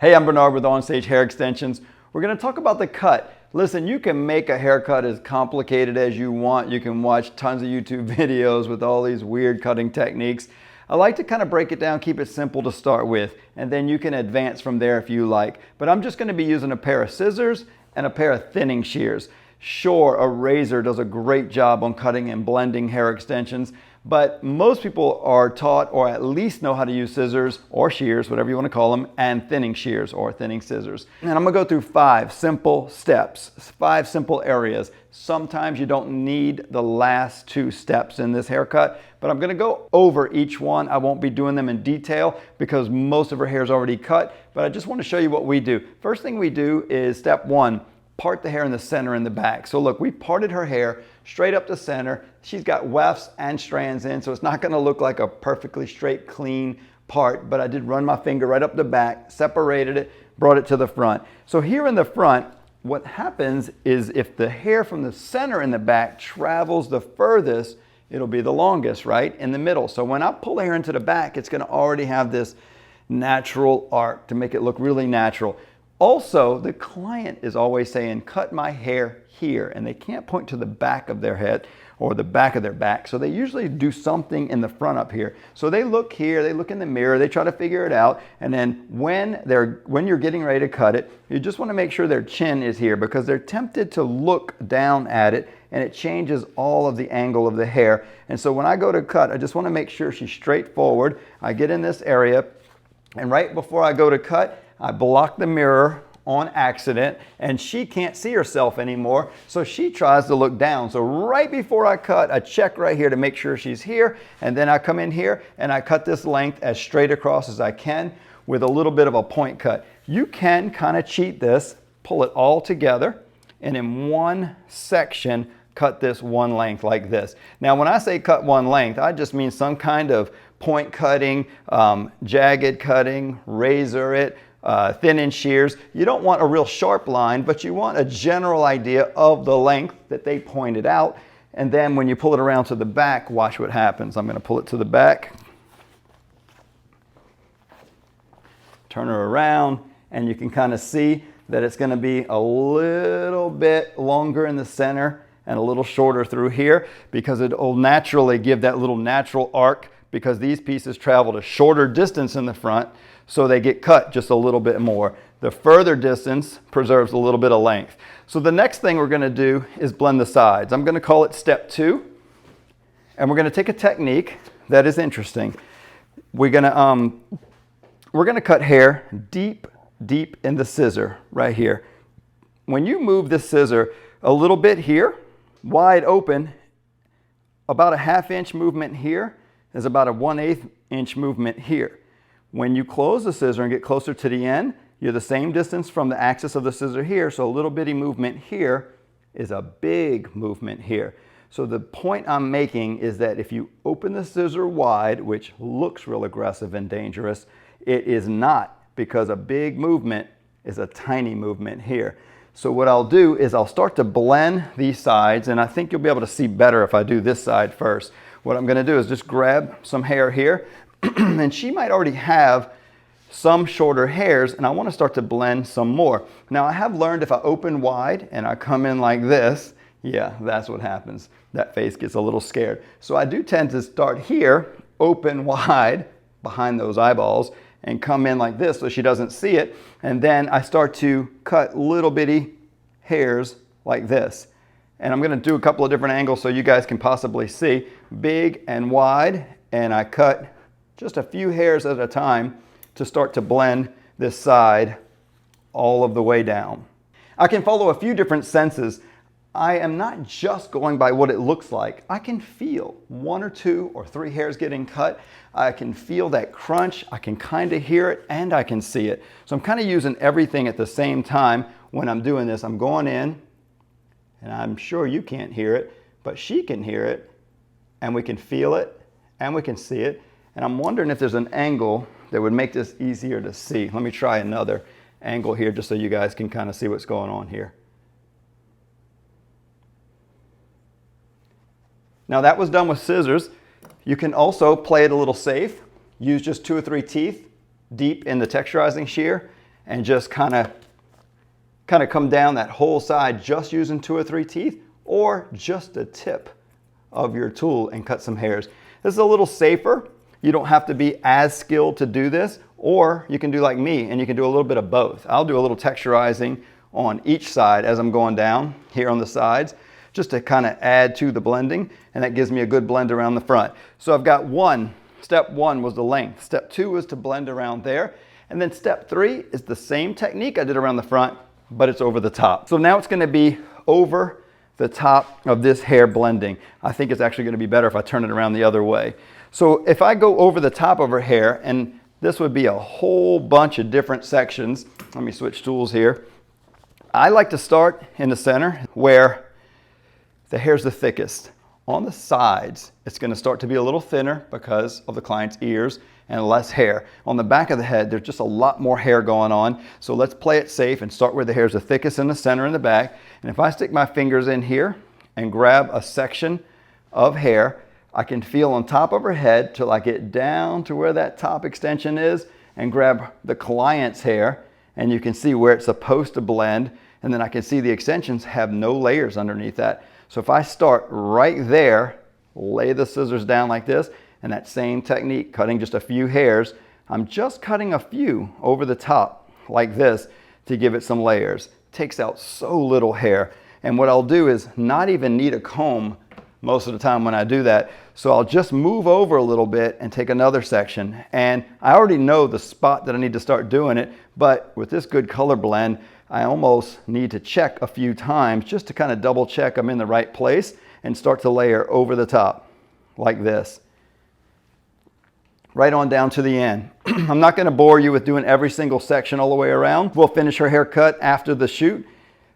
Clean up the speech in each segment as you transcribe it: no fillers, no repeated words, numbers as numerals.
Hey, I'm Bernard with OnStage Hair Extensions. We're going to talk about the cut. Listen, you can make a haircut as complicated as you want. You can watch tons of YouTube videos with all these weird cutting techniques. I like to kind of break it down, keep it simple to start with, and then you can advance from there if you like. But I'm just going to be using a pair of scissors and a pair of thinning shears. Sure, a razor does a great job on cutting and blending hair extensions, but most people are taught or at least know how to use scissors or shears, whatever you want to call them, and thinning shears or thinning scissors. And I'm going to go through 5 simple steps, 5 simple areas. Sometimes you don't need the last 2 steps in this haircut, but I'm going to go over each one. I won't be doing them in detail because most of her hair is already cut, but I just want to show you what we do. First thing we do is step 1. Part the hair in the center and the back. So look, we parted her hair straight up the center. She's got wefts and strands in, so it's not going to look like a perfectly straight, clean part, but I did run my finger right up the back, separated it, brought it to the front. So here in the front, what happens is if the hair from the center and the back travels the furthest, it'll be the longest, right? In the middle. So when I pull the hair into the back, it's going to already have this natural arc to make it look really natural. Also, the client is always saying, cut my hair here, and they can't point to the back of their head or the back of their back. So they usually do something in the front up here. So they look here, they look in the mirror, they try to figure it out. And then when you're getting ready to cut it, you just want to make sure their chin is here because they're tempted to look down at it and it changes all of the angle of the hair. And so when I go to cut, I just want to make sure she's straight forward. I get in this area, and right before I go to cut, I block the mirror on accident, and she can't see herself anymore, so she tries to look down. So right before I cut, I check right here to make sure she's here, and then I come in here and I cut this length as straight across as I can with a little bit of a point cut. You can kind of cheat this, pull it all together, and in one section, cut this one length like this. Now, when I say cut one length, I just mean some kind of point cutting, jagged cutting, razor it, thin-end shears. You don't want a real sharp line, but you want a general idea of the length that they pointed out. And then when you pull it around to the back, watch what happens. I'm going to pull it to the back, turn her around, and you can kind of see that it's going to be a little bit longer in the center and a little shorter through here because it will naturally give that little natural arc because these pieces traveled a shorter distance in the front, so they get cut just a little bit more. The further distance preserves a little bit of length. So the next thing we're going to do is blend the sides. I'm going to call it step 2, and we're going to take a technique that is interesting. We're going to cut hair deep in the scissor right here. When you move this scissor a little bit here, wide open, about a 1/2 inch movement here is about a 1/8 inch movement here. When you close the scissor and get closer to the end, you're the same distance from the axis of the scissor here, so a little bitty movement here is a big movement here. So the point I'm making is that if you open the scissor wide, which looks real aggressive and dangerous, it is not, because a big movement is a tiny movement here. So what I'll do is I'll start to blend these sides, and I think you'll be able to see better if I do this side first. What I'm going to do is just grab some hair here, and she might already have some shorter hairs, and I want to start to blend some more. Now, I have learned if I open wide and I come in like this, yeah, that's what happens. That face gets a little scared. So I do tend to start here, open wide behind those eyeballs, and come in like this so she doesn't see it, and then I start to cut little bitty hairs like this. And I'm going to do a couple of different angles so you guys can possibly see. Big and wide, and I cut just a few hairs at a time to start to blend this side all of the way down. I can follow a few different senses. I am not just going by what it looks like. I can feel 1 or 2 or 3 hairs getting cut. I can feel that crunch. I can kind of hear it, and I can see it. So I'm kind of using everything at the same time when I'm doing this. I'm going in, and I'm sure you can't hear it, but she can hear it, and we can feel it, and we can see it. And I'm wondering if there's an angle that would make this easier to see. Let me try another angle here just so you guys can kind of see what's going on here. Now that was done with scissors. You can also play it a little safe. Use just 2 or 3 teeth deep in the texturizing shear and just kind of come down that whole side just using 2 or 3 teeth or just the tip of your tool and cut some hairs. This is a little safer. You don't have to be as skilled to do this, or you can do like me and you can do a little bit of both. I'll do a little texturizing on each side as I'm going down here on the sides, just to kind of add to the blending, and that gives me a good blend around the front. So I've got step 1 was the length, step 2 was to blend around there, and then step 3 is the same technique I did around the front, but it's over the top. So now it's going to be over the top of this hair blending. I think it's actually going to be better if I turn it around the other way. So if I go over the top of her hair, and this would be a whole bunch of different sections. Let me switch tools here. I like to start in the center where the hair's the thickest. On the sides, it's going to start to be a little thinner because of the client's ears and less hair. On the back of the head, there's just a lot more hair going on. So let's play it safe and start where the hair's the thickest in the center and the back. And if I stick my fingers in here and grab a section of hair, I can feel on top of her head till I get down to where that top extension is and grab the client's hair, and you can see where it's supposed to blend, and then I can see the extensions have no layers underneath that. So if I start right there, lay the scissors down like this, and that same technique, cutting just a few hairs, I'm just cutting a few over the top like this to give it some layers. Takes out so little hair. And what I'll do is not even need a comb most of the time when I do that. So I'll just move over a little bit and take another section. And I already know the spot that I need to start doing it, but with this good color blend, I almost need to check a few times just to kind of double check I'm in the right place and start to layer over the top like this. Right on down to the end. I'm not going to bore you with doing every single section all the way around. We'll finish her haircut after the shoot,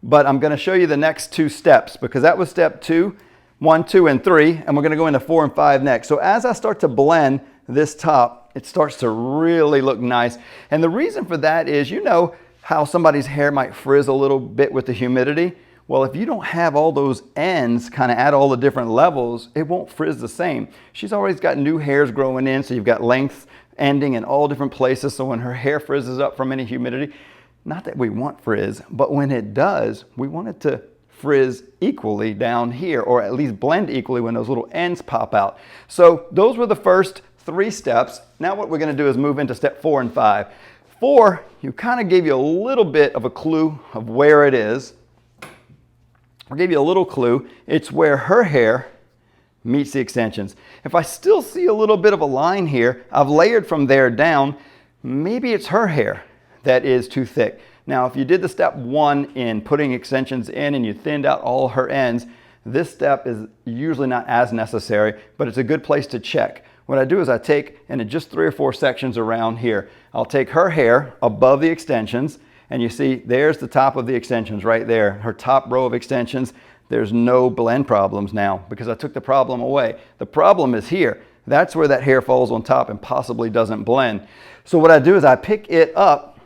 but I'm going to show you the next 2 steps because that was step 2, 1, 2, and 3, and we're going to go into 4 and 5 next. So as I start to blend this top, it starts to really look nice. And the reason for that is, you know how somebody's hair might frizz a little bit with the humidity? Well, if you don't have all those ends kind of at all the different levels, it won't frizz the same. She's always got new hairs growing in, so you've got length ending in all different places. So when her hair frizzes up from any humidity, not that we want frizz, but when it does, we want it to frizz equally down here, or at least blend equally when those little ends pop out. So those were the first 3 steps. Now what we're going to do is move into step 4 and 5. 4, you kind of gave you a little bit of a clue of where it is. I'll give you a little clue. It's where her hair meets the extensions. If I still see a little bit of a line here, I've layered from there down. Maybe it's her hair that is too thick. Now, if you did the step 1 in putting extensions in and you thinned out all her ends, this step is usually not as necessary, but it's a good place to check. What I do is I take, and in just 3 or 4 sections around here, I'll take her hair above the extensions, and you see there's the top of the extensions right there. Her top row of extensions, there's no blend problems now because I took the problem away. The problem is here. That's where that hair falls on top and possibly doesn't blend. So what I do is I pick it up,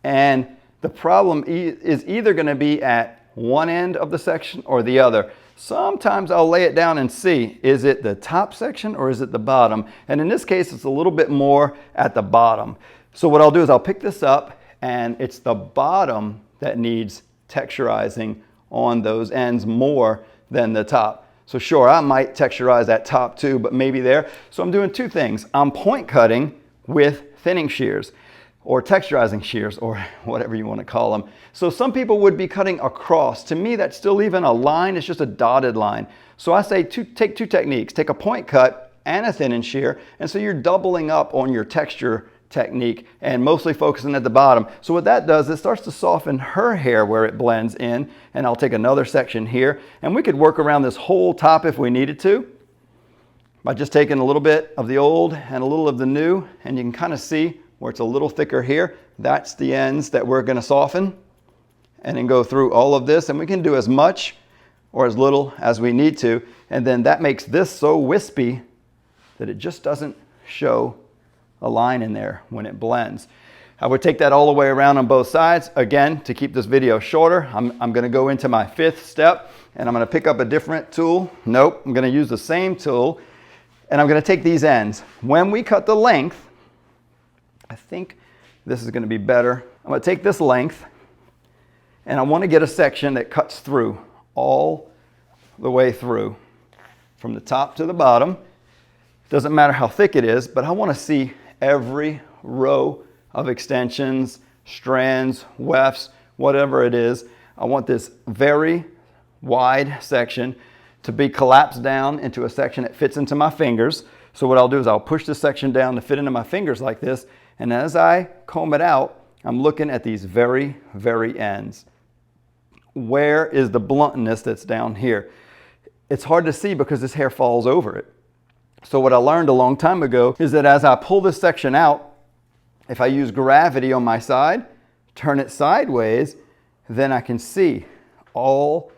and the problem is either going to be at one end of the section or the other. Sometimes I'll lay it down and see, is it the top section or is it the bottom? And in this case, it's a little bit more at the bottom. So what I'll do is I'll pick this up, and it's the bottom that needs texturizing on those ends more than the top. So sure, I might texturize that top too, but maybe there. So I'm doing 2 things. I'm point cutting with thinning shears or texturizing shears or whatever you want to call them. So some people would be cutting across. To me, that's still even a line. It's just a dotted line. So I say take 2 techniques. Take a point cut and a thinning shear. And so you're doubling up on your texture technique and mostly focusing at the bottom. So what that does, it starts to soften her hair where it blends in, and I'll take another section here, and we could work around this whole top if we needed to by just taking a little bit of the old and a little of the new, and you can kind of see where it's a little thicker here. That's the ends that we're going to soften, and then go through all of this, and we can do as much or as little as we need to, and then that makes this so wispy that it just doesn't show a line in there when it blends. I would take that all the way around on both sides. Again, to keep this video shorter, I'm going to go into my 5th step, and I'm going to pick up a different tool. Nope, I'm going to use the same tool, and I'm going to take these ends. When we cut the length, I think this is going to be better. I'm going to take this length, and I want to get a section that cuts through all the way through from the top to the bottom. Doesn't matter how thick it is, but I want to see every row of extensions, strands, wefts, whatever it is. I want this very wide section to be collapsed down into a section that fits into my fingers. So what I'll do is I'll push this section down to fit into my fingers like this, and as I comb it out, I'm looking at these very, very ends. Where is the bluntness that's down here? It's hard to see because this hair falls over it. So what I learned a long time ago is that as I pull this section out, if I use gravity on my side, turn it sideways, then I can see all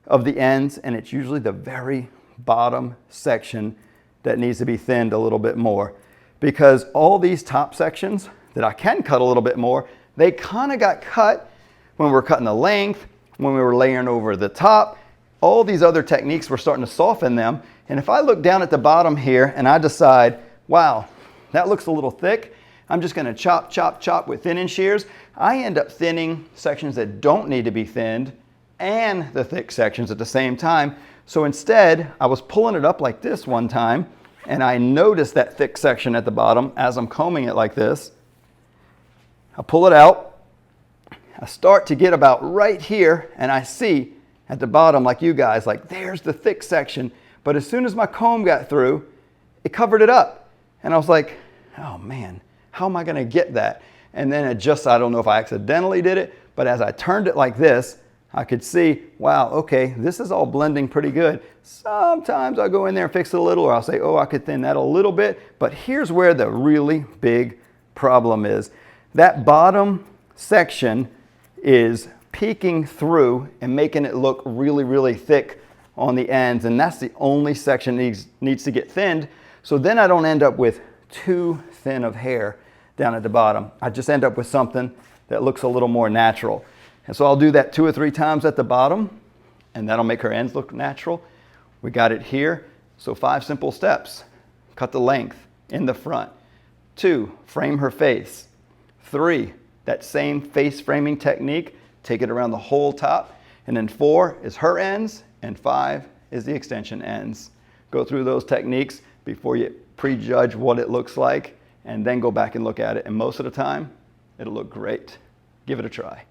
of the ends, and it's usually the very bottom section that needs to be thinned a little bit more, because all these top sections that I can cut a little bit more, they kind of got cut when we were cutting the length, when we were layering over the top. All these other techniques were starting to soften them. And if I look down at the bottom here and I decide, wow, that looks a little thick, I'm just going to chop, chop, chop with thinning shears, I end up thinning sections that don't need to be thinned and the thick sections at the same time. So instead, I was pulling it up like this one time, and I noticed that thick section at the bottom as I'm combing it like this. I pull it out, I start to get about right here, and I see at the bottom, like you guys, like there's the thick section. But as soon as my comb got through, it covered it up. And I was like, oh man, how am I gonna get that? And then it just, I don't know if I accidentally did it, but as I turned it like this, I could see, wow, okay, this is all blending pretty good. Sometimes I'll go in there and fix it a little, or I'll say, oh, I could thin that a little bit. But here's where the really big problem is. That bottom section is peeking through and making it look really, really thick on the ends, and that's the only section that needs to get thinned. So then I don't end up with too thin of hair down at the bottom. I just end up with something that looks a little more natural. And so I'll do that 2 or 3 times at the bottom, and that'll make her ends look natural. We got it here. So 5 simple steps. Cut the length in the front. 2, frame her face. 3, that same face framing technique, take it around the whole top. And then 4 is her ends, and 5 is the extension ends. Go through those techniques before you prejudge what it looks like, and then go back and look at it. And most of the time, it'll look great. Give it a try.